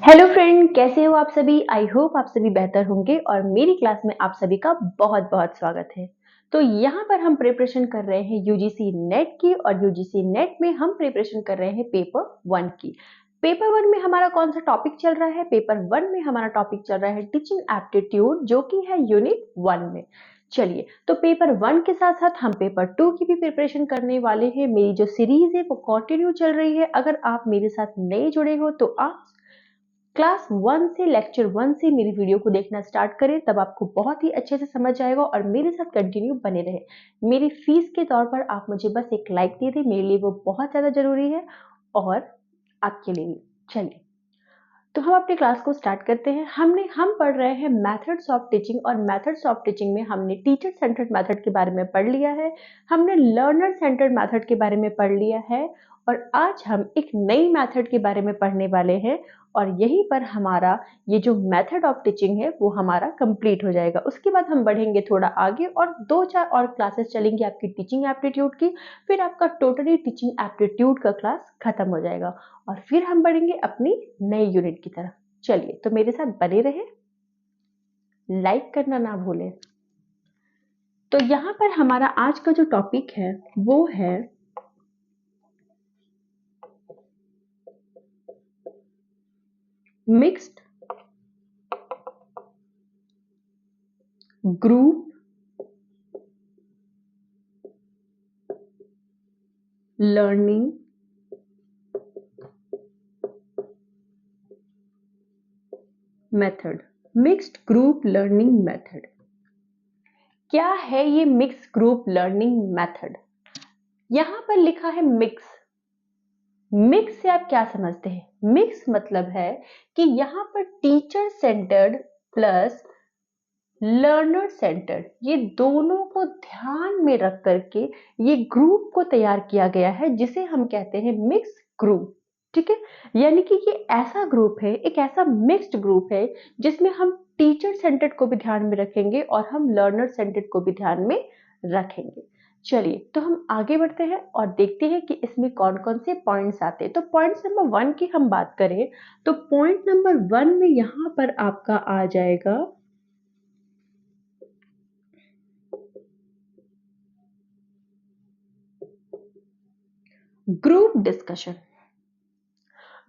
Hello friend, कैसे हो आप सभी। आई होप आप सभी बेहतर होंगे और मेरी क्लास में आप सभी का बहुत बहुत स्वागत है। तो यहाँ पर हम प्रिपरेशन कर रहे हैं यूजीसी नेट की और यूजीसी नेट में हम प्रिपरेशन कर रहे हैं पेपर 1 की। पेपर 1 में हमारा कौन सा टॉपिक चल रहा है? पेपर 1 में हमारा टॉपिक चल रहा है टीचिंग एप्टीट्यूड, जो कि है यूनिट 1 में। चलिए, तो पेपर 1 के साथ साथ हम पेपर 2 की भी प्रिपरेशन करने वाले हैं। मेरी जो सीरीज है वो कंटिन्यू चल रही है। अगर आप मेरे साथ नए जुड़े हो तो आप क्लास 1 से लेक्चर 1 से मेरी वीडियो को देखना स्टार्ट करें, तब आपको बहुत ही अच्छे से समझ आएगा और मेरे साथ कंटिन्यू बने रहे। मेरी फीस के तौर पर आप मुझे बस एक लाइक दे दें, मेरे लिए वो बहुत ज़्यादा ज़रूरी है और आपके लिए भी। चलिए, तो हम अपने क्लास को स्टार्ट करते हैं। हम पढ़ रहे हैं मेथड्स ऑफ टीचिंग और मेथड्स ऑफ टीचिंग में हमने टीचर सेंटर्ड मेथड के बारे में पढ़ लिया है, हमने लर्नर सेंटर्ड मेथड के बारे में पढ़ लिया है और आज हम एक नई मेथड के बारे में पढ़ने वाले हैं और यहीं पर हमारा ये जो मेथड ऑफ टीचिंग है वो हमारा कंप्लीट हो जाएगा। उसके बाद हम बढ़ेंगे थोड़ा आगे और 2-4 और क्लासेस चलेंगी आपकी टीचिंग एप्टीट्यूड की, फिर आपका टोटली टीचिंग एप्टीट्यूड का क्लास खत्म हो जाएगा और फिर हम बढ़ेंगे अपनी नई यूनिट की तरफ। चलिए, तो मेरे साथ बने रहे, लाइक करना ना भूलें। तो यहाँ पर हमारा आज का जो टॉपिक है वो है mixed group learning method. Mixed group learning method क्या है? ये मिक्स ग्रुप लर्निंग मेथड यहाँ पर लिखा है मिक्स। मिक्स से आप क्या समझते हैं? मिक्स मतलब है कि यहाँ पर teacher centred plus learner centred, ये दोनों को ध्यान में रख करके ये ग्रुप को तैयार किया गया है जिसे हम कहते हैं मिक्स ग्रुप। ठीक है, यानी कि ये ऐसा ग्रुप है, एक ऐसा मिक्स्ड ग्रुप है जिसमें हम टीचर सेंटर्ड को भी ध्यान में रखेंगे और हम लर्नर सेंटर्ड को भी ध्यान में रखेंगे। चलिए, तो हम आगे बढ़ते हैं और देखते हैं कि इसमें कौन कौन से पॉइंट्स आते हैं। तो पॉइंट्स नंबर 1 की हम बात करें तो पॉइंट नंबर 1 में यहाँ पर आपका आ जाएगा ग्रुप डिस्कशन।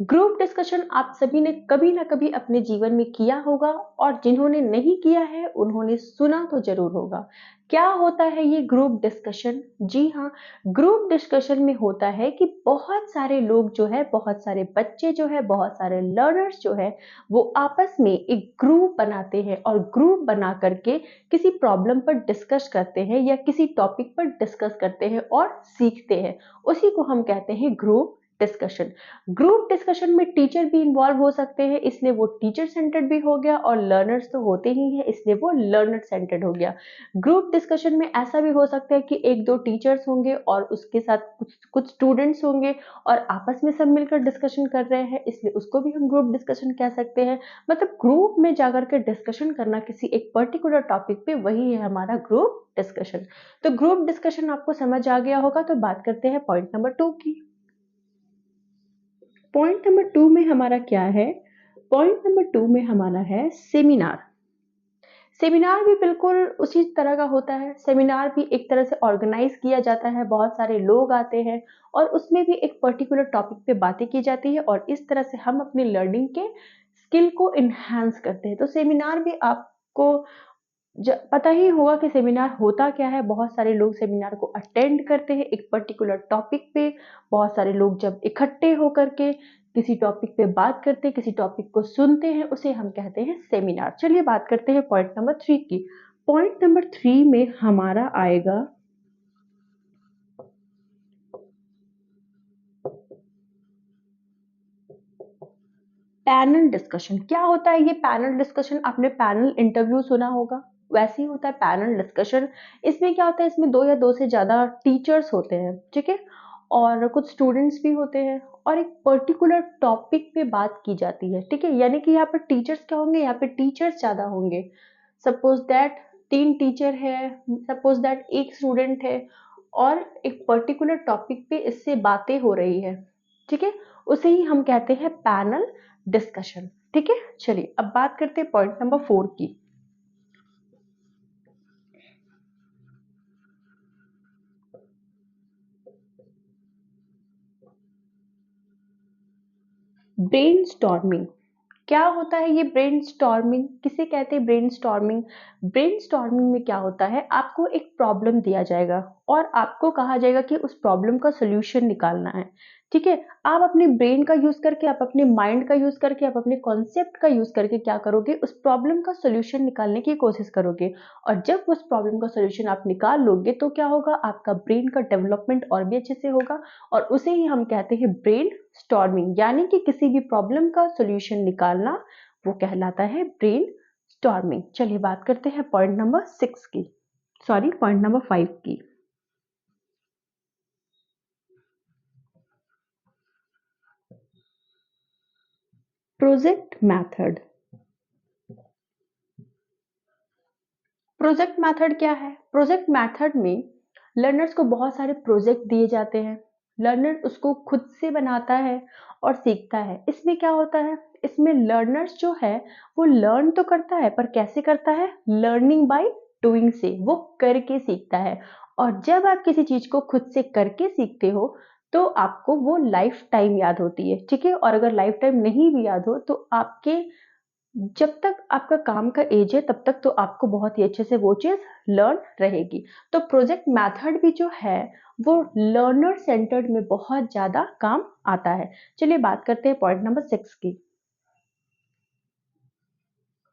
ग्रुप डिस्कशन आप सभी ने कभी ना कभी अपने जीवन में किया होगा और जिन्होंने नहीं किया है उन्होंने सुना तो जरूर होगा। क्या होता है ये ग्रुप डिस्कशन? जी हाँ, ग्रुप डिस्कशन में होता है कि बहुत सारे लोग जो है, बहुत सारे बच्चे जो है, बहुत सारे लर्नर्स जो है, वो आपस में एक ग्रुप बनाते हैं और ग्रुप बना करके किसी प्रॉब्लम पर डिस्कस करते हैं या किसी टॉपिक पर डिस्कस करते हैं और सीखते हैं। उसी को हम कहते हैं ग्रुप डिस्कशन। ग्रुप डिस्कशन में टीचर भी इन्वॉल्व हो सकते हैं, इसलिए वो टीचर सेंटर्ड भी हो गया और लर्नर्स तो होते ही हैं, इसलिए वो लर्नर सेंटर्ड हो गया। ग्रुप डिस्कशन में ऐसा भी हो सकता है कि एक दो टीचर्स होंगे और उसके साथ कुछ कुछ स्टूडेंट्स होंगे और आपस में सब मिलकर डिस्कशन कर रहे हैं, इसलिए उसको भी हम ग्रुप डिस्कशन कह सकते हैं। मतलब ग्रुप में जाकर के डिस्कशन करना किसी एक पर्टिकुलर टॉपिक पे, वही है हमारा ग्रुप डिस्कशन। तो ग्रुप डिस्कशन आपको समझ आ गया होगा, तो बात करते हैं पॉइंट नंबर 2 की। पॉइंट नंबर 2 में हमारा क्या है? पॉइंट नंबर 2 में हमारा है सेमिनार। सेमिनार भी बिल्कुल उसी तरह का होता है। सेमिनार भी एक तरह से ऑर्गेनाइज किया जाता है, बहुत सारे लोग आते हैं और उसमें भी एक पर्टिकुलर टॉपिक पे बातें की जाती है और इस तरह से हम अपनी लर्निंग के स्किल को इन्हांस करते हैं। तो सेमिनार भी आपको पता ही होगा कि सेमिनार होता क्या है। बहुत सारे लोग सेमिनार को अटेंड करते हैं एक पर्टिकुलर टॉपिक पे। बहुत सारे लोग जब इकट्ठे होकर के किसी टॉपिक पे बात करते हैं, किसी टॉपिक को सुनते हैं, उसे हम कहते हैं सेमिनार। चलिए बात करते हैं पॉइंट नंबर 3 की। पॉइंट नंबर 3 में हमारा आएगा पैनल डिस्कशन। क्या होता है ये पैनल डिस्कशन? आपने पैनल इंटरव्यू सुना होगा, वैसे ही होता है पैनल डिस्कशन। इसमें क्या होता है, इसमें दो या दो से ज्यादा टीचर्स होते हैं, ठीक है, और कुछ स्टूडेंट्स भी होते हैं और एक पर्टिकुलर टॉपिक पे बात की जाती है। ठीक है, यानी कि यहाँ पर टीचर्स क्या होंगे, यहाँ पे टीचर्स ज्यादा होंगे। सपोज दैट 3 टीचर है, सपोज दैट एक स्टूडेंट है और एक पर्टिकुलर टॉपिक पे इससे बातें हो रही है, ठीक है, उसे ही हम कहते हैं पैनल डिस्कशन। ठीक है, चलिए अब बात करते हैं पॉइंट नंबर 4 की। ब्रेनस्टॉर्मिंग। क्या होता है ये ब्रेनस्टॉर्मिंग? किसे कहते हैं ब्रेनस्टॉर्मिंग? ब्रेनस्टॉर्मिंग में क्या होता है, आपको एक प्रॉब्लम दिया जाएगा और आपको कहा जाएगा कि उस प्रॉब्लम का सॉल्यूशन निकालना है। ठीक है, आप अपने ब्रेन का यूज करके, आप अपने माइंड का यूज करके, आप अपने कॉन्सेप्ट का यूज करके क्या करोगे, उस प्रॉब्लम का सॉल्यूशन निकालने की कोशिश करोगे। और जब उस प्रॉब्लम का सॉल्यूशन आप निकाल लोगे तो क्या होगा, आपका ब्रेन का डेवलपमेंट और भी अच्छे से होगा। और उसे ही हम कहते हैं ब्रेन स्टॉर्मिंग, यानी कि किसी भी प्रॉब्लम का सॉल्यूशन निकालना, वो कहलाता है ब्रेन स्टॉर्मिंग। चलिए बात करते हैं पॉइंट नंबर 6 की, सॉरी पॉइंट नंबर 5 की। Project method. प्रोजेक्ट मेथड क्या है? प्रोजेक्ट मेथड में लर्नर्स को बहुत सारे प्रोजेक्ट दिए जाते हैं, लर्नर उसको खुद से बनाता है और सीखता है। इसमें क्या होता है, इसमें लर्नर्स जो है वो लर्न तो करता है, पर कैसे करता है, लर्निंग बाय डूइंग से, वो करके सीखता है। और जब आप किसी चीज को खुद से करके सीखते हो तो आपको वो लाइफ टाइम याद होती है। ठीक है, और अगर लाइफ टाइम नहीं भी याद हो तो आपके, जब तक आपका काम का एज है तब तक तो आपको बहुत ही अच्छे से वो चीज लर्न रहेगी। तो प्रोजेक्ट मेथड भी जो है वो लर्नर सेंटर्ड में बहुत ज्यादा काम आता है। चलिए बात करते हैं पॉइंट नंबर 6 की।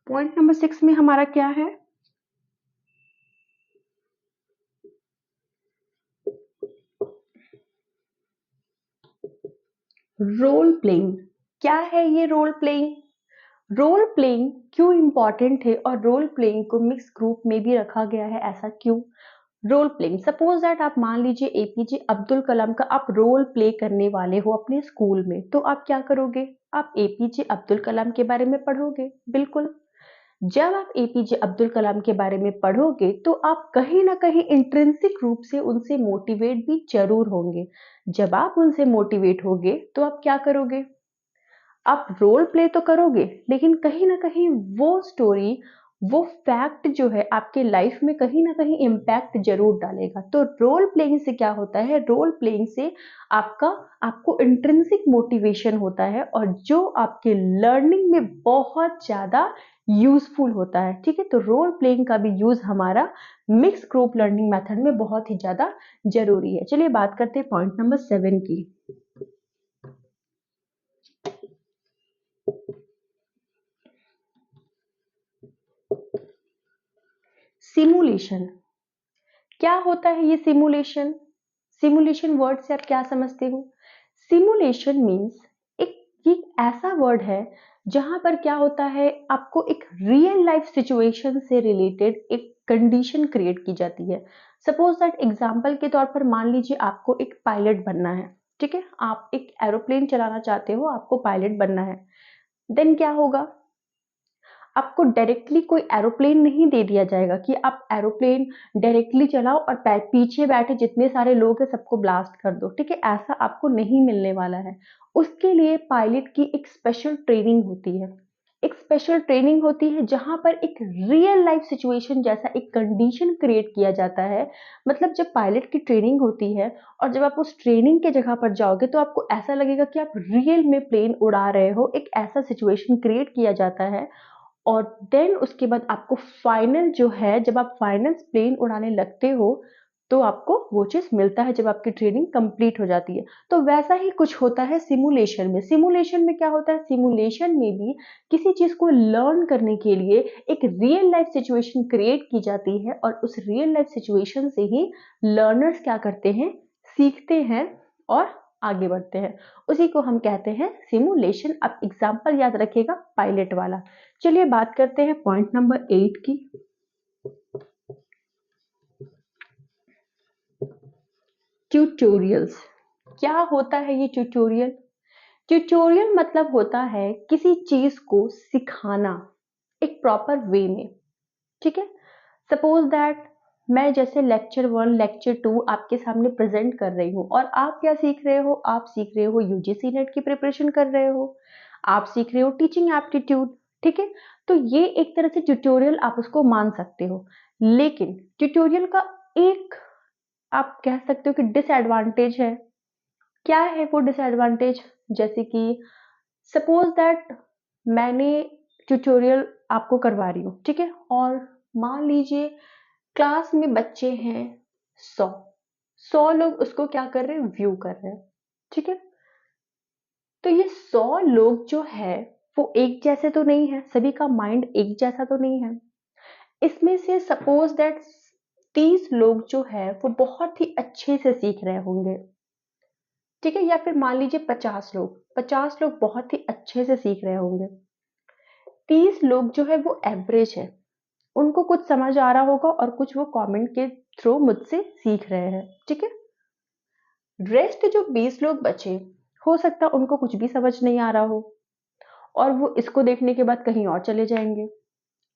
पॉइंट नंबर 6 में हमारा क्या है, रोल प्लेइंग। क्या है ये रोल प्लेइंग? रोल प्लेइंग क्यों इंपॉर्टेंट है और रोल प्लेइंग को मिक्स ग्रुप में भी रखा गया है, ऐसा क्यों? रोल प्लेइंग, सपोज दैट आप मान लीजिए एपीजे अब्दुल कलाम का आप रोल प्ले करने वाले हो अपने स्कूल में, तो आप क्या करोगे, आप एपीजे अब्दुल कलाम के बारे में पढ़ोगे। बिल्कुल, जब आप एपीजे अब्दुल कलाम के बारे में पढ़ोगे तो आप कहीं ना कहीं इंट्रिंसिक रूप से उनसे मोटिवेट भी जरूर होंगे। जब आप उनसे मोटिवेट होगे तो आप क्या करोगे, आप रोल प्ले तो करोगे, लेकिन कहीं ना कहीं वो स्टोरी, वो फैक्ट जो है आपके लाइफ में कहीं ना कहीं इम्पैक्ट जरूर डालेगा। तो रोल प्लेइंग से क्या होता है, रोल प्लेइंग से आपका, आपको इंट्रिंसिक मोटिवेशन होता है और जो आपके लर्निंग में बहुत ज्यादा यूजफुल होता है। ठीक है, तो रोल प्लेइंग का भी यूज हमारा मिक्स ग्रुप लर्निंग मेथड में बहुत ही ज्यादा जरूरी है। चलिए बात करते हैं पॉइंट नंबर 7 की। सिमुलेशन। क्या होता है ये सिमुलेशन? सिमुलेशन वर्ड से आप क्या समझते हो? सिमुलेशन मीन्स एक, ये ऐसा वर्ड है जहां पर क्या होता है, आपको एक रियल लाइफ सिचुएशन से रिलेटेड एक कंडीशन क्रिएट की जाती है। सपोज दैट एग्जांपल के तौर पर मान लीजिए आपको एक पायलट बनना है। ठीक है, आप एक एरोप्लेन चलाना चाहते हो, आपको पायलट बनना है। देन क्या होगा, आपको डायरेक्टली कोई एरोप्लेन नहीं दे दिया जाएगा कि आप एरोप्लेन डायरेक्टली चलाओ और पीछे बैठे जितने सारे लोग हैं सबको ब्लास्ट कर दो। ठीक है, ऐसा आपको नहीं मिलने वाला है। उसके लिए पायलट की एक स्पेशल ट्रेनिंग होती है, एक स्पेशल ट्रेनिंग होती है जहां पर एक रियल लाइफ सिचुएशन जैसा एक कंडीशन क्रिएट किया जाता है। मतलब जब पायलट की ट्रेनिंग होती है और जब आप उस ट्रेनिंग के जगह पर जाओगे तो आपको ऐसा लगेगा कि आप रियल में प्लेन उड़ा रहे हो, एक ऐसा सिचुएशन क्रिएट किया जाता है। और देन उसके बाद आपको फाइनल जो है, जब आप फाइनल प्लेन उड़ाने लगते हो तो आपको वो चीज मिलता है जब आपकी ट्रेनिंग कंप्लीट हो जाती है। तो वैसा ही कुछ होता है सिमुलेशन में। सिमुलेशन में क्या होता है, सिमुलेशन में भी किसी चीज को लर्न करने के लिए एक रियल लाइफ सिचुएशन क्रिएट की जाती है और उस रियल लाइफ सिचुएशन से ही लर्नर्स क्या करते हैं, सीखते हैं और आगे बढ़ते हैं। उसी को हम कहते हैं सिमुलेशन। अब एग्जाम्पल याद रखिएगा पायलट वाला। चलिए बात करते हैं पॉइंट नंबर 8 की। ट्यूटोरियल्स। क्या होता है ये ट्यूटोरियल? ट्यूटोरियल मतलब होता है किसी चीज को सिखाना एक प्रॉपर वे में। ठीक है, सपोज दैट मैं जैसे लेक्चर 1 लेक्चर 2 आपके सामने प्रेजेंट कर रही हूँ और आप क्या सीख रहे हो, आप सीख रहे हो यूजीसी नेट की प्रिपरेशन कर रहे हो। आप सीख रहे हो टीचिंग एप्टीट्यूड, ठीक है। तो ये एक तरह से ट्यूटोरियल आप उसको मान सकते हो, लेकिन ट्यूटोरियल का एक आप कह सकते हो कि डिसएडवांटेज है। क्या है वो डिसएडवांटेज? जैसे कि सपोज दैट मैंने ट्यूटोरियल आपको करवा रही हूँ, ठीक है, और मान लीजिए क्लास में बच्चे हैं 100 लोग उसको क्या कर रहे हैं, व्यू कर रहे हैं, ठीक है। तो ये 100 लोग जो है वो एक जैसे तो नहीं है, सभी का माइंड एक जैसा तो नहीं है। इसमें से सपोज दैट 30 लोग जो है वो बहुत ही अच्छे से सीख रहे होंगे, ठीक है, या फिर मान लीजिए 50 लोग बहुत ही अच्छे से सीख रहे होंगे। 30 लोग जो है वो एवरेज है, उनको कुछ समझ आ रहा होगा और कुछ वो कमेंट के थ्रू मुझसे सीख रहे हैं, ठीक है। रेस्ट जो 20 लोग बचे, हो सकता है उनको कुछ भी समझ नहीं आ रहा हो और वो इसको देखने के बाद कहीं और चले जाएंगे,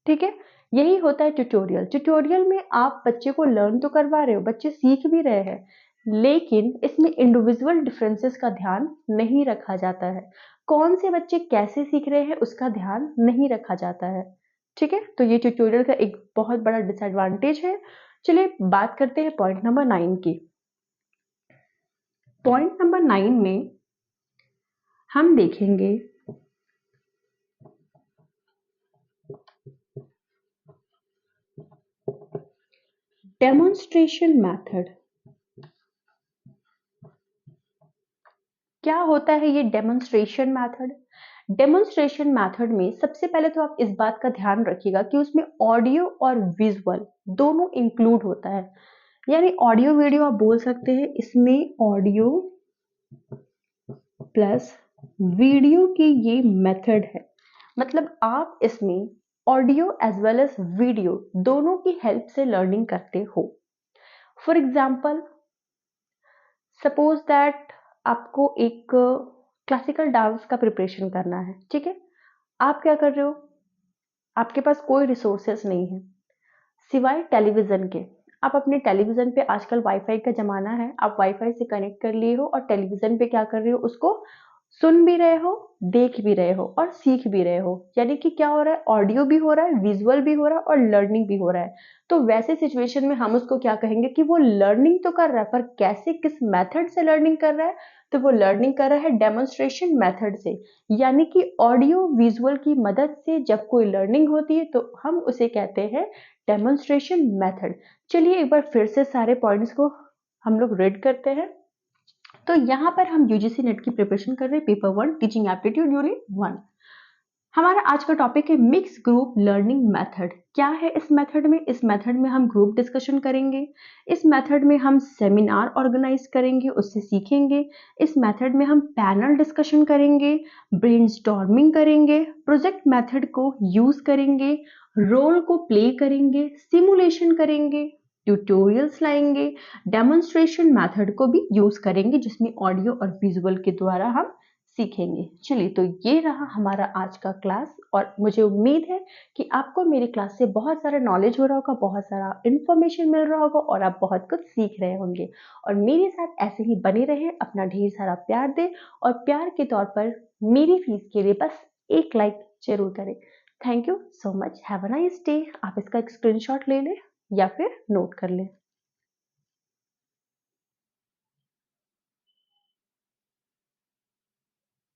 ठीक है। यही होता है ट्यूटोरियल। ट्यूटोरियल में आप बच्चे को लर्न तो करवा रहे हो, बच्चे सीख भी रहे हैं, लेकिन इसमें इंडिविजुअल डिफरेंसेस का ध्यान नहीं रखा जाता है। कौन से बच्चे कैसे सीख रहे हैं उसका ध्यान नहीं रखा जाता है, ठीक है। तो ये ट्यूटोरियल का एक बहुत बड़ा डिसएडवांटेज है। चलिए बात करते हैं पॉइंट नंबर 9 की। पॉइंट नंबर 9 में हम देखेंगे डेमोन्स्ट्रेशन मेथड। क्या होता है ये डेमोन्स्ट्रेशन मेथड? डेमोन्स्ट्रेशन मेथड में सबसे पहले तो आप इस बात का ध्यान रखिएगा कि उसमें ऑडियो और विजुअल दोनों इंक्लूड होता है। यानी ऑडियो वीडियो आप बोल सकते हैं, इसमें ऑडियो प्लस वीडियो की ये मेथड है। मतलब आप इसमें audio as well as video दोनों की हेल्प से लर्निंग करते हो। फॉर एग्जाम्पल सपोज दैट आपको एक क्लासिकल डांस का प्रिपरेशन करना है, ठीक है। आप क्या कर रहे हो, आपके पास कोई रिसोर्सेस नहीं है सिवाय टेलीविजन के। आप अपने टेलीविजन पे, आजकल वाईफाई का जमाना है, आप वाईफाई से कनेक्ट कर लिए हो और टेलीविजन पे क्या कर रहे हो, उसको सुन भी रहे हो, देख भी रहे हो और सीख भी रहे हो। यानी कि क्या हो रहा है, ऑडियो भी हो रहा है, विजुअल भी हो रहा है और लर्निंग भी हो रहा है। तो वैसे सिचुएशन में हम उसको क्या कहेंगे कि वो लर्निंग तो कर रहा है, पर कैसे, किस मेथड से लर्निंग कर रहा है? तो वो लर्निंग कर रहा है डेमोन्स्ट्रेशन मेथड से। यानी कि ऑडियो विजुअल की मदद से जब कोई लर्निंग होती है तो हम उसे कहते हैं डेमोन्स्ट्रेशन मेथड। चलिए एक बार फिर से सारे पॉइंट्स को हम लोग रीड करते हैं। तो यहाँ पर हम यूजीसी नेट की प्रिपरेशन कर रहे हैं, पेपर 1 टीचिंग एप्टीट्यूड यूनिट 1। हमारा आज का टॉपिक है मिक्स ग्रुप लर्निंग मेथड। क्या है इस मेथड में? इस मेथड में हम ग्रुप डिस्कशन करेंगे, इस मेथड में हम सेमिनार ऑर्गेनाइज करेंगे, उससे सीखेंगे। इस मेथड में हम पैनल डिस्कशन करेंगे, ब्रेनस्टॉर्मिंग करेंगे, प्रोजेक्ट मेथड को यूज करेंगे, रोल को प्ले करेंगे, सिमुलेशन करेंगे, ट्यूटोरियल्स लाएंगे, डेमोन्स्ट्रेशन मेथड को भी यूज करेंगे जिसमें ऑडियो और विजुअल के द्वारा हम सीखेंगे। चलिए तो ये रहा हमारा आज का क्लास और मुझे उम्मीद है कि आपको मेरी क्लास से बहुत सारा नॉलेज हो रहा होगा, बहुत सारा इंफॉर्मेशन मिल रहा होगा और आप बहुत कुछ सीख रहे होंगे। और मेरे साथ ऐसे ही बने रहें, अपना ढेर सारा प्यार दें और प्यार के तौर पर मेरी फीस के लिए बस एक लाइक जरूर करें। Thank you so much, have a nice day. आप इसका एक स्क्रीनशॉट ले लें या फिर नोट कर लें।